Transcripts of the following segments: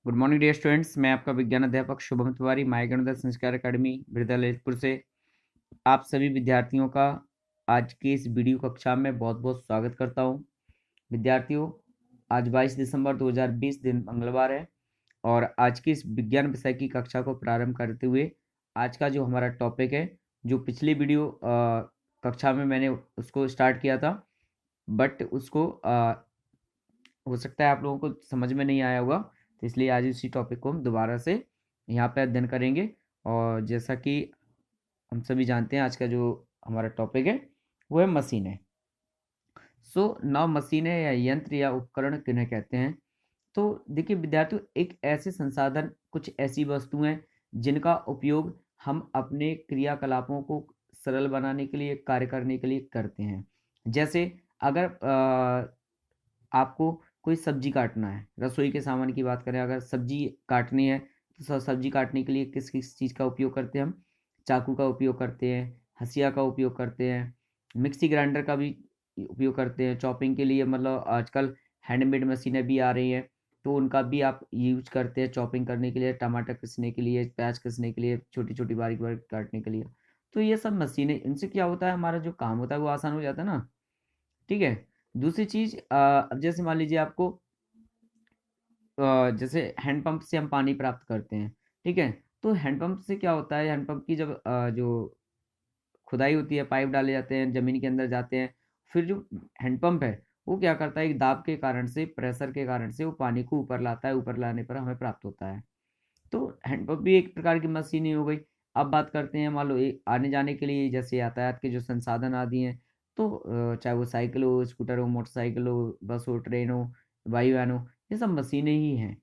Good morning dear students. मैं आपका विज्ञान अध्यापक शुभम तिवारी माय गणित संस्कार अकेडमी ललितपुर से आप सभी विद्यार्थियों का आज की इस वीडियो कक्षा में बहुत बहुत स्वागत करता हूं। विद्यार्थियों, आज 22 दिसंबर 2020 दिन मंगलवार है और आज की इस विज्ञान विषय की कक्षा को प्रारंभ करते हुए आज का जो हमारा टॉपिक है, जो पिछली वीडियो कक्षा में मैंने उसको स्टार्ट किया था, बट उसको हो सकता है आप लोगों को समझ में नहीं आया होगा, तो इसलिए आज इसी टॉपिक को हम दोबारा से यहाँ पे अध्ययन करेंगे। और जैसा कि हम सभी जानते हैं, आज का जो हमारा टॉपिक है वो है मशीनें। सो नाउ मशीनें या यंत्र या उपकरण किन्हें कहते हैं। तो देखिए विद्यार्थियों, एक ऐसे संसाधन, कुछ ऐसी वस्तुएं जिनका उपयोग हम अपने क्रियाकलापों को सरल बनाने के लिए, कार्य करने के लिए करते हैं। जैसे अगर आपको कोई सब्जी काटना है, रसोई के सामान की बात करें, अगर सब्जी काटनी है तो सब्जी काटने के लिए किस किस चीज़ का उपयोग करते हैं हम? चाकू का उपयोग करते हैं, हसिया का उपयोग करते हैं, मिक्सी ग्राइंडर का भी उपयोग करते हैं चॉपिंग के लिए। मतलब आजकल हैंडमेड मशीनें भी आ रही हैं, तो उनका भी आप यूज करते हैं चॉपिंग करने के लिए, टमाटर कसने के लिए, प्याज कसने के लिए, छोटी छोटी बारीक बारीक काटने के लिए। तो ये सब मशीनें, इनसे क्या होता है, हमारा जो काम होता है वो आसान हो जाता है ना। ठीक है। दूसरी चीज, अब जैसे मान लीजिए आपको जैसे हैंडपंप से हम पानी प्राप्त करते हैं। ठीक है। तो हैंडपंप से क्या होता है, हैंडपंप की जब जो खुदाई होती है, पाइप डाले जाते हैं, जमीन के अंदर जाते हैं, फिर जो हैंडपंप है वो क्या करता है, एक दाब के कारण से, प्रेशर के कारण से वो पानी को ऊपर लाता है, ऊपर लाने पर हमें प्राप्त होता है। तो हैंडपंप भी एक प्रकार की मशीन ही हो गई। अब बात करते हैं, मान लो आने जाने के लिए, जैसे यातायात के जो संसाधन आदि हैं, तो चाहे वो साइकिल हो, स्कूटर हो, मोटरसाइकिल हो, बस हो, ट्रेन हो, वायुयान हो, ये सब मशीनें ही हैं।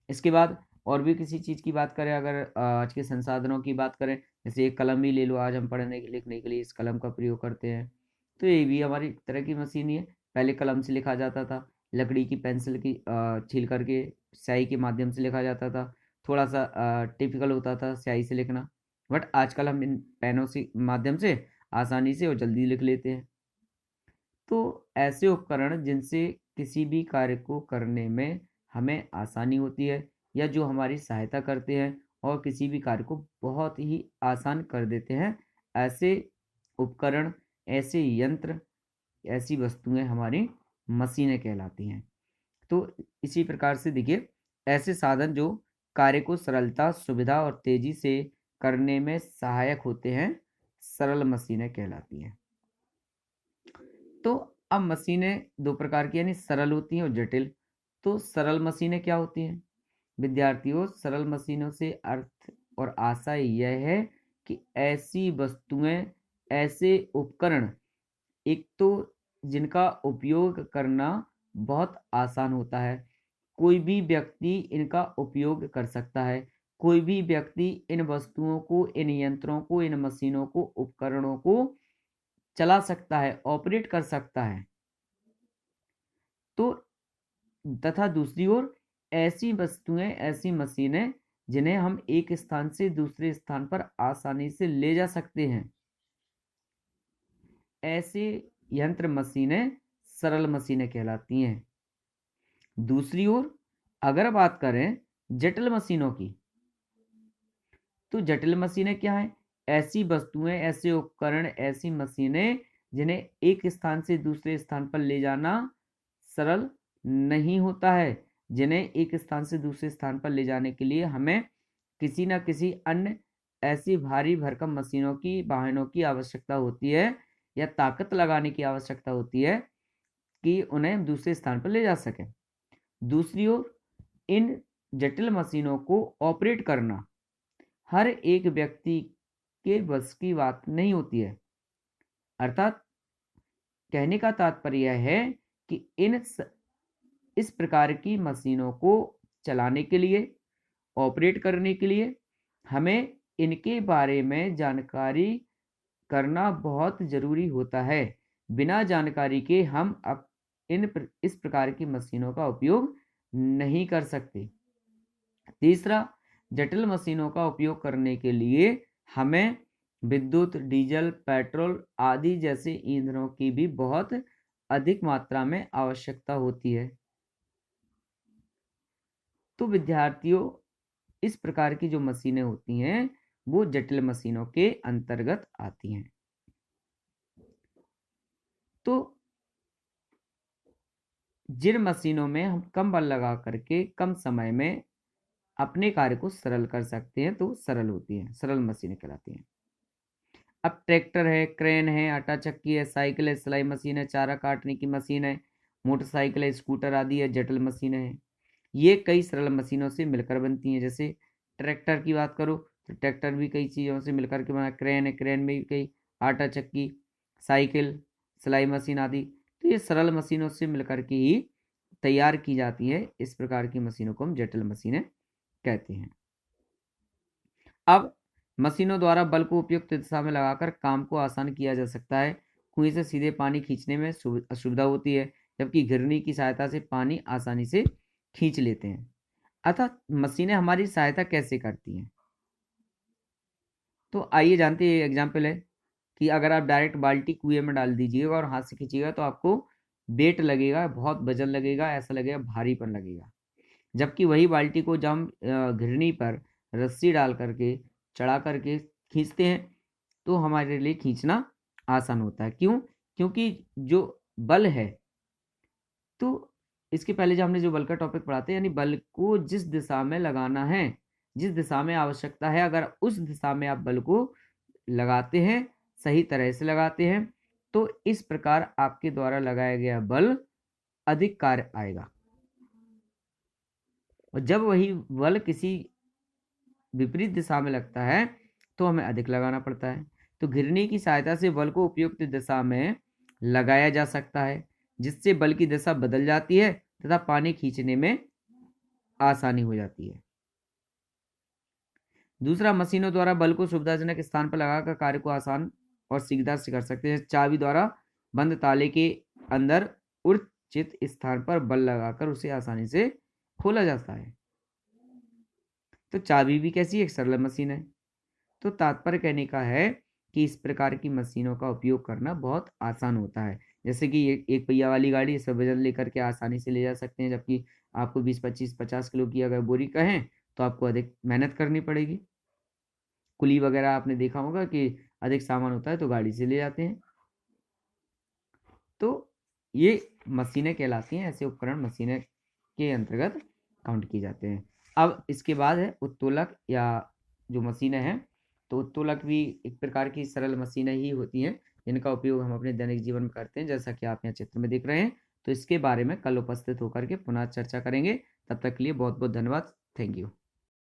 इसके बाद और भी किसी चीज़ की बात करें, अगर आज के संसाधनों की बात करें, जैसे एक कलम ही ले लो, आज हम पढ़ने लिखने के लिए इस कलम का प्रयोग करते हैं, तो ये भी हमारी एक तरह की मशीन ही है। पहले कलम से लिखा जाता था, लकड़ी की पेंसिल की छील करके स्याही के माध्यम से लिखा जाता था। थोड़ा सा टिपिकल होता था स्याही से लिखना, बट आजकल हम इन पेनों से माध्यम से आसानी से और जल्दी लिख लेते हैं। तो ऐसे उपकरण जिनसे किसी भी कार्य को करने में हमें आसानी होती है, या जो हमारी सहायता करते हैं और किसी भी कार्य को बहुत ही आसान कर देते हैं, ऐसे उपकरण, ऐसे यंत्र, ऐसी वस्तुएं हमारी मशीनें कहलाती हैं। तो इसी प्रकार से देखिए, ऐसे साधन जो कार्य को सरलता, सुविधा और तेजी से करने में सहायक होते हैं, सरल मशीनें कहलाती हैं। तो अब मशीनें दो प्रकार की, यानी सरल होती हैं और जटिल। तो सरल मशीनें क्या होती हैं विद्यार्थियों? सरल मशीनों से अर्थ और आशय यह है कि ऐसी वस्तुएं, ऐसे उपकरण, एक तो जिनका उपयोग करना बहुत आसान होता है, कोई भी व्यक्ति इनका उपयोग कर सकता है, कोई भी व्यक्ति इन वस्तुओं को, इन यंत्रों को, इन मशीनों को, उपकरणों को चला सकता है, ऑपरेट कर सकता है। तो तथा दूसरी ओर ऐसी वस्तुएं, ऐसी मशीनें जिन्हें हम एक स्थान से दूसरे स्थान पर आसानी से ले जा सकते हैं, ऐसे यंत्र, मशीनें सरल मशीनें कहलाती हैं। दूसरी ओर अगर बात करें जटिल मशीनों की, तो जटिल मशीनें क्या हैं? ऐसी वस्तुएं, ऐसे उपकरण, ऐसी मशीनें जिन्हें एक स्थान से दूसरे स्थान पर ले जाना सरल नहीं होता है, जिन्हें एक स्थान से दूसरे स्थान पर ले जाने के लिए हमें किसी न किसी अन्य ऐसी भारी भरकम मशीनों की, वाहनों की आवश्यकता होती है, या ताकत लगाने की आवश्यकता होती है कि उन्हें दूसरे स्थान पर ले जा सकें। दूसरी ओर इन जटिल मशीनों को ऑपरेट करना हर एक व्यक्ति के बस की बात नहीं होती है। अर्थात कहने का तात्पर्य है कि इस प्रकार की मशीनों को चलाने के लिए, ऑपरेट करने के लिए हमें इनके बारे में जानकारी करना बहुत ज़रूरी होता है। बिना जानकारी के हम इस प्रकार की मशीनों का उपयोग नहीं कर सकते। तीसरा, जटिल मशीनों का उपयोग करने के लिए हमें विद्युत, डीजल, पेट्रोल आदि जैसे ईंधनों की भी बहुत अधिक मात्रा में आवश्यकता होती है। तो विद्यार्थियों, इस प्रकार की जो मशीनें होती हैं वो जटिल मशीनों के अंतर्गत आती हैं। तो जिन मशीनों में हम कम बल लगा करके कम समय में अपने कार्य को सरल कर सकते हैं तो सरल होती हैं, सरल मशीनें कहलाती हैं। अब ट्रैक्टर है, क्रेन है, आटा चक्की है, साइकिल है, सिलाई मशीन है, चारा काटने की मशीन है, मोटरसाइकिल है, स्कूटर आदि है, जटिल मशीनें हैं। ये कई सरल मशीनों से मिलकर बनती हैं। जैसे ट्रैक्टर की बात करो तो ट्रैक्टर भी कई चीज़ों से मिलकर के बना, क्रेन है, क्रेन में भी कई, आटा चक्की, साइकिल, सिलाई मशीन आदि, तो ये सरल मशीनों से मिलकर के ही तैयार की जाती है। इस प्रकार की मशीनों को हम जटिल मशीनें कहते हैं। अब मशीनों द्वारा बल को उपयुक्त दिशा में लगाकर काम को आसान किया जा सकता है। कुएं से सीधे पानी खींचने में असुविधा होती है, जबकि घिरनी की सहायता से पानी आसानी से खींच लेते हैं। अतः मशीनें हमारी सहायता कैसे करती हैं? तो आइए जानते हैं। एग्जाम्पल है कि अगर आप डायरेक्ट बाल्टी कुएं में डाल दीजिएगा और हाथ से खींचिएगा तो आपको वेट लगेगा, बहुत वजन लगेगा, ऐसा लगेगा भारीपन लगेगा। जबकि वही बाल्टी को जब हम घिरनी पर रस्सी डाल करके चढ़ा करके खींचते हैं तो हमारे लिए खींचना आसान होता है। क्यों? क्योंकि जो बल है, तो इसके पहले जो हमने जो बल का टॉपिक पढ़ा था, यानी बल को जिस दिशा में लगाना है, जिस दिशा में आवश्यकता है, अगर उस दिशा में आप बल को लगाते हैं, सही तरह से लगाते हैं, तो इस प्रकार आपके द्वारा लगाया गया बल अधिक कार्य आएगा। और जब वही बल किसी विपरीत दिशा में लगता है तो हमें अधिक लगाना पड़ता है। तो घिरनी की सहायता से बल को उपयुक्त दिशा में लगाया जा सकता है, जिससे बल की दिशा बदल जाती है तथा पानी खींचने में आसानी हो जाती है। दूसरा, मशीनों द्वारा बल को सुविधाजनक स्थान पर लगाकर कार्य को आसान और शीघ्रता से कर सकते हैं। चाबी द्वारा बंद ताले के अंदर उचित स्थान पर बल लगाकर उसे आसानी से खोला जाता है। तो चाबी भी कैसी एक सरल मशीन है। तो तात्पर्य कहने का है कि इस प्रकार की मशीनों का उपयोग करना बहुत आसान होता है। जैसे कि एक पहिया वाली गाड़ी, इस पर वजन लेकर के आसानी से ले जा सकते हैं, जबकि आपको 20, 25, 50 किलो की अगर बोरी कहें तो आपको अधिक मेहनत करनी पड़ेगी। कुली वगैरह आपने देखा होगा कि अधिक सामान होता है तो गाड़ी से ले जाते हैं। तो ये मशीनें कहलाती हैं, ऐसे उपकरण मशीनें के अंतर्गत काउंट किए जाते हैं। अब इसके बाद है उत्तोलक या जो मशीनें हैं। तो उत्तोलक भी एक प्रकार की सरल मशीनें ही होती हैं जिनका उपयोग हम अपने दैनिक जीवन में करते हैं, जैसा कि आप यहाँ चित्र में देख रहे हैं। तो इसके बारे में कल उपस्थित होकर के पुनः चर्चा करेंगे। तब तक के लिए बहुत बहुत धन्यवाद। Thank you.